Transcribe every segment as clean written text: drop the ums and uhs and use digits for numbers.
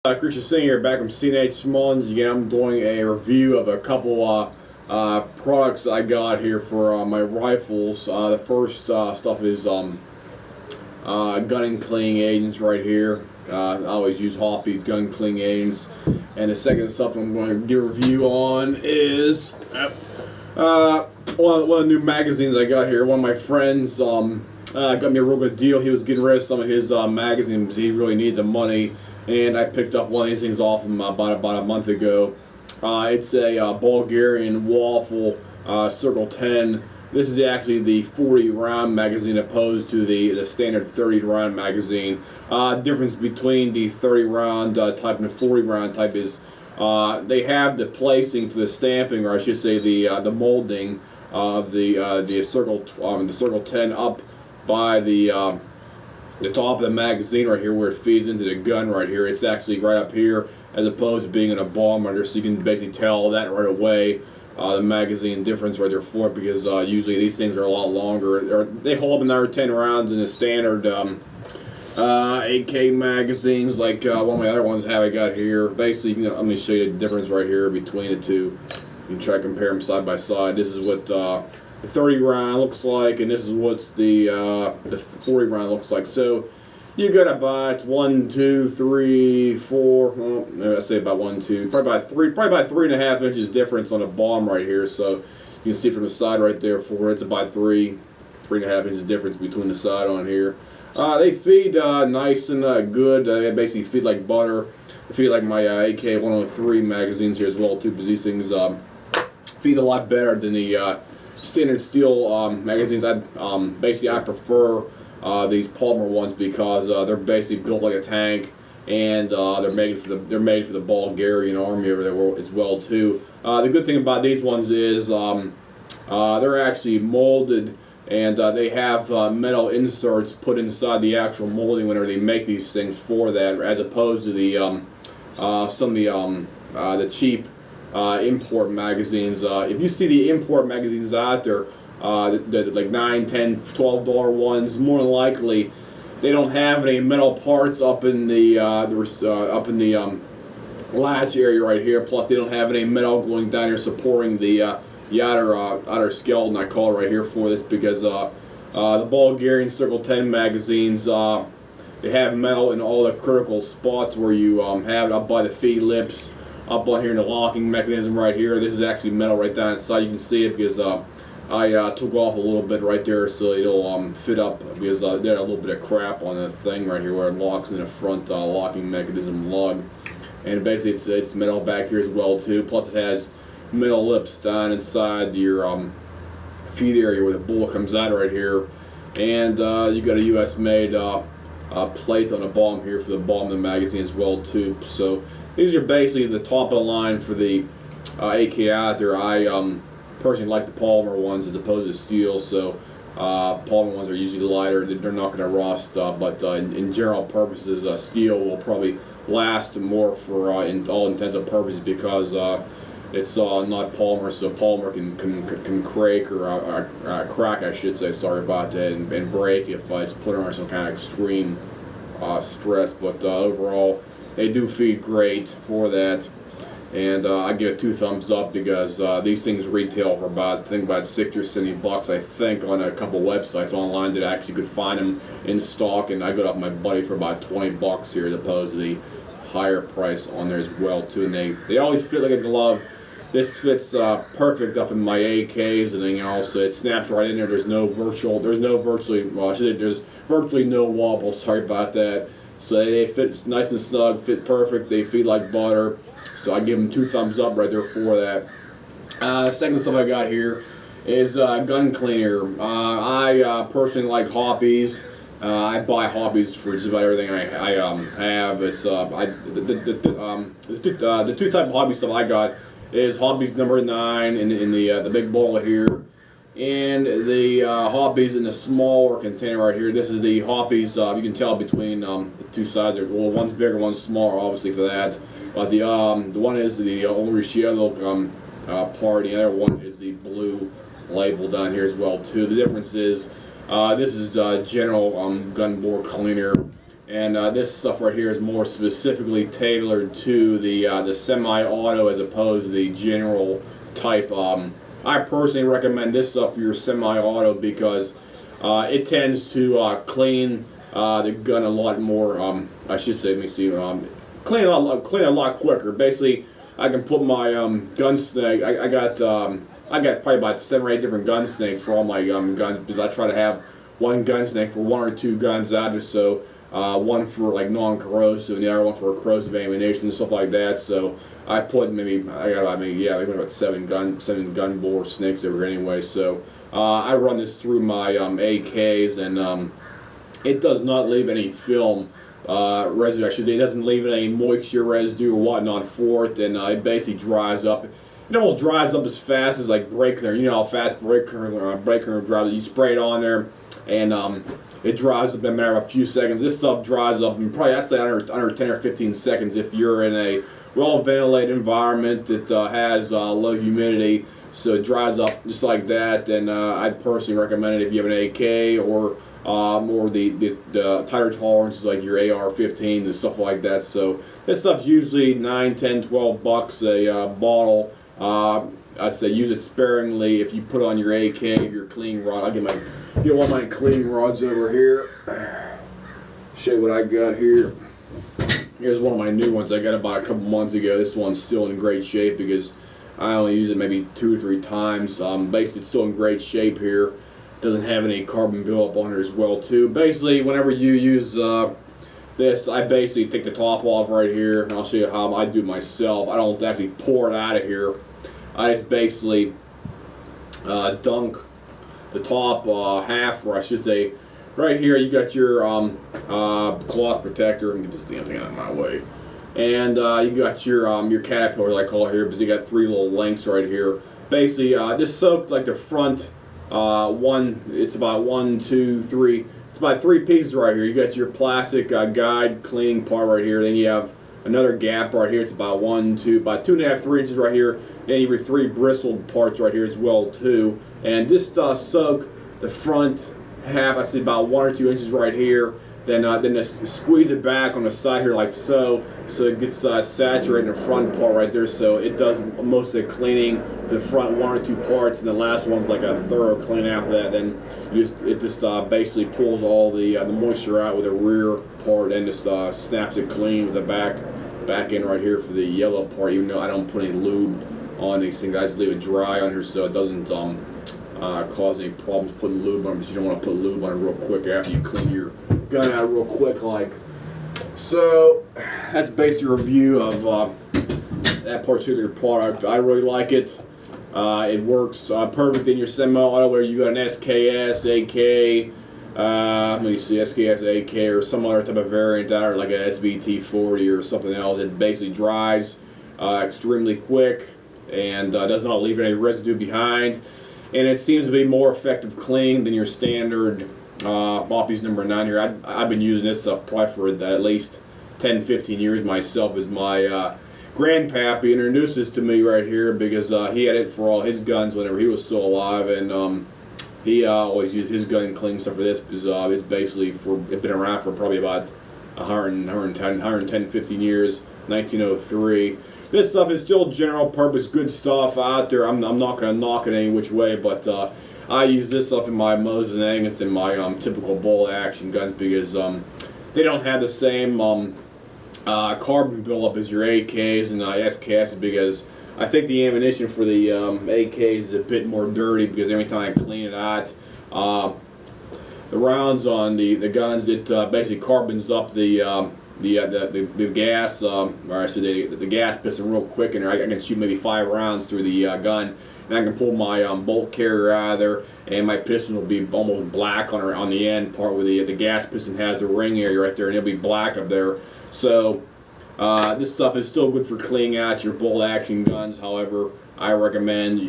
Christian Singh here, back from C&H Mullins. Again, I'm doing a review of a couple products I got here for my rifles. The first stuff is gun and cleaning agents right here. I always use Hoppy's gun cleaning agents. And the second stuff I'm going to do a review on is one of the new magazines I got here. One of my friends got me a real good deal. He was getting rid of some of his magazines. He really needed the money. And I picked up one of these things off him about a month ago. It's a Bulgarian Waffle Circle 10. This is actually the 40 round magazine opposed to the standard 30 round magazine. Difference between the 30 round type and the 40 round type is they have the placing for the stamping, or I should say the molding of the Circle 10 up by the top of the magazine right here, where it feeds into the gun right here. It's actually right up here, as opposed to being in a bomb under, so you can basically tell that right away. The magazine difference right there for it, because usually these things are a lot longer. Or they hold up another 10 rounds in the standard AK magazines, like one of my other ones I got here. Basically, let me show you the difference right here between the two. You can try to compare them side by side. This is what the 30 round looks like, and this is what the 40 round looks like. So you got about 1, 2, 3, 4. Well, I say about 1, 2, probably about 3.5 inches difference on a bomb right here. So you can see from the side right there, it's about 3.5 inches difference between the side on here. They feed nice and good. They basically feed like butter. They feed like my AK-103 magazines here as well too, because these things feed a lot better than the standard steel magazines. Basically I prefer these polymer ones, because they're basically built like a tank, and they're made for the Bulgarian army over there as well too. The good thing about these ones is they're actually molded, and they have metal inserts put inside the actual molding whenever they make these things for that, as opposed to the some of the cheap import magazines. If you see the import magazines out there, the like $9, $10, $12 ones, more than likely they don't have any metal parts up in the latch area right here. Plus, they don't have any metal going down here supporting the outer skeleton, I call it right here for this, because the Bulgarian Circle 10 magazines, they have metal in all the critical spots where you have it up by the feed lips, up on here in the locking mechanism right here. This is actually metal right down inside. You can see it because I took off a little bit right there, so it'll fit up, because there's a little bit of crap on the thing right here where it locks in the front locking mechanism lug. And basically it's metal back here as well too. Plus it has metal lips down inside your feed area where the bullet comes out right here. And you got a US made plate on the bottom here for the bottom of the magazine as well too. So these are basically the top of the line for the AK out there. I personally like the polymer ones as opposed to steel, so polymer ones are usually lighter. They're not going to rust, but in general purposes, steel will probably last more for in all intents and purposes, because it's not polymer, so polymer can crack or crack, I should say. Sorry about that, and break if it's put under some kind of extreme stress. But overall, they do feed great for that, and I give it 2 thumbs up, because these things retail for about $60 or $70, I think, on a couple websites online that I actually could find them in stock, and I got up my buddy for about $20 here, as opposed to the higher price on there as well too. And they always fit like a glove. This fits perfect up in my AKs and everything else. It snaps right in there. There's virtually no wobble. Sorry about that. So they fit nice and snug, fit perfect. They feed like butter. So I give them 2 thumbs up right there for that. The second stuff I got here is gun cleaner. I personally like Hoppy's. I buy Hoppy's for just about everything I have. It's the 2 type of Hobby stuff I got is Hoppy's number 9 in the big bowl here, and the Hoppy's in the smaller container right here. This is the Hoppy's. You can tell between the 2 sides. Well, one's bigger, one's smaller, obviously for that. But the one is the orange yellow part. The other one is the blue label down here as well too. The difference is this is general gun bore cleaner, And this stuff right here is more specifically tailored to the semi-auto as opposed to the general type. I personally recommend this stuff for your semi-auto because it tends to clean the gun a lot more. I should say, let me see, clean a lot quicker. Basically, I can put my gun snake. I got probably about 7 or 8 different gun snakes for all my guns because I try to have one gun snake for 1 or 2 guns out or so. One for like non-corrosive and the other one for corrosive ammunition and stuff like that. So I put maybe about 7 gun bore snakes over anyway. So I run this through my AKs and it does not leave any film residue. I should say it doesn't leave any moisture residue or whatnot for it, and it basically dries up. It almost dries up as fast as like brake cleaner. You know how fast brake cleaner dries. You spray it on there, and it dries up in a matter of a few seconds. This stuff dries up in probably, I'd say, under 10 or 15 seconds if you're in a well-ventilated environment that has low humidity. So it dries up just like that, and I'd personally recommend it if you have an AK or the tighter tolerances like your AR-15s and stuff like that. So this stuff's usually $9, $10, $12 a bottle. I'd say use it sparingly if you put on your AK, your clean rod. I'll get one of my clean rods over here. Show you what I got here. Here's one of my new ones I got about a couple months ago. This one's still in great shape because I only use it maybe 2 or 3 times. Basically, it's still in great shape here. Doesn't have any carbon buildup on it as well too. Basically, whenever you use this, I basically take the top off right here, and I'll show you how I do it myself. I don't actually pour it out of here. I just basically dunk the top half, or I should say, right here. You got your cloth protector. Let me get this damn thing out of my way. And you got your caterpillar, like I call it here, because you got 3 little lengths right here. Basically, just soak like the front. It's about 1, 2, 3. It's about 3 pieces right here. You got your plastic guide cleaning part right here. Then you have another gap right here. It's about about 2.5, 3 inches right here. Then you have your 3 bristled parts right here as well too. And this soak the front half. I'd say about 1 or 2 inches right here. Then just squeeze it back on the side here like so it gets saturated in the front part right there, so it does most of the cleaning for the front 1 or 2 parts, and the last one's like a thorough clean after that. Then it just basically pulls all the moisture out with the rear part and just snaps it clean with the back end right here for the yellow part. Even though I don't put any lube on these things, I just leave it dry on here so it doesn't cause any problems putting lube on it, because you don't want to put lube on it real quick after you clean your gun out real quick like. So that's basically a review of that particular product. I really like it. It works perfect in your semi-auto where you got an SKS, AK, let me see, SKS, AK, or some other type of variant out, or like a SVT40 or something else. It basically dries extremely quick and does not leave any residue behind. And it seems to be more effective cleaning than your standard Moppy's number 9 here. I've been using this stuff probably for at least 10, 15 years myself, as my grandpappy introduced this to me right here because he had it for all his guns whenever he was still alive, and he always used his gun cleaning stuff for this because it's basically it's been around for probably about 110, 15 years, 1903. This stuff is still general purpose good stuff out there. I'm not going to knock it any which way, but I use this stuff in my Mosin Nagants and my typical bolt action guns because they don't have the same carbon buildup as your AKs and SKS, because I think the ammunition for the AKs is a bit more dirty because every time I clean it out, the rounds on the guns, it basically carbons up the gas, or I should say the gas piston real quick, and I can shoot maybe 5 rounds through the gun, and I can pull my bolt carrier out of there, and my piston will be almost black on the end part where the gas piston has the ring area right there, and it'll be black up there. So this stuff is still good for cleaning out your bolt action guns. However, I recommend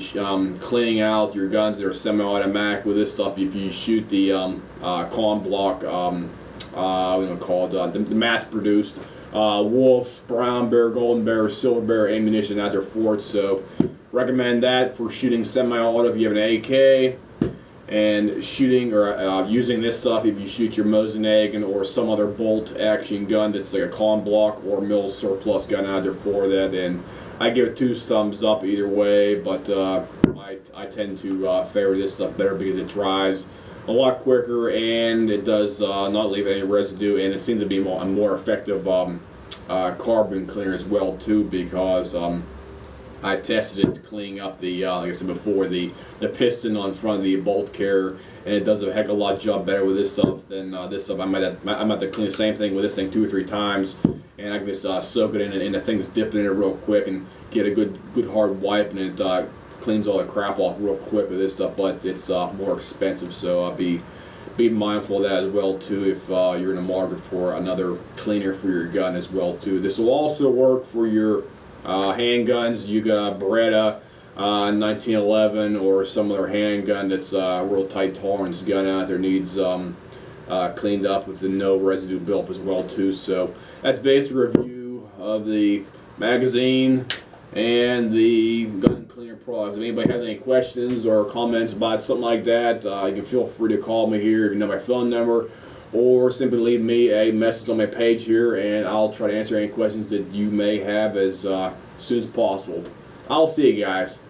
cleaning out your guns that are semi-automatic with this stuff if you shoot the Con Block, the mass-produced Wolf, Brown Bear, Golden Bear, Silver Bear ammunition out there for it. So recommend that for shooting semi-auto if you have an AK. and shooting or using this stuff if you shoot your Mosin-Nagant or some other bolt action gun that's like a con block or mil surplus gun out there for that, and I give it 2 thumbs up either way, but I tend to favor this stuff better because it dries a lot quicker and it does not leave any residue, and it seems to be a more effective carbon cleaner as well too, because I tested it cleaning up the, like I said before, the piston on front of the bolt carrier, and it does a heck of a lot job better with this stuff than this stuff. I might have to clean the same thing with this thing 2 or 3 times, and I can just soak it in, and the thing that's dipping in it real quick and get a good hard wipe, and it cleans all the crap off real quick with this stuff. But it's more expensive, so be mindful of that as well too if you're in the market for another cleaner for your gun as well too. This will also work for your handguns. You got a Beretta 1911 or some other handgun that's a real tight tolerance gun out there, needs cleaned up with the no residue built as well too. So that's basically a review of the magazine and the gun cleaner products. If anybody has any questions or comments about something like that, you can feel free to call me here. You know my phone number, or simply leave me a message on my page here, and I'll try to answer any questions that you may have as soon as possible. I'll see you guys.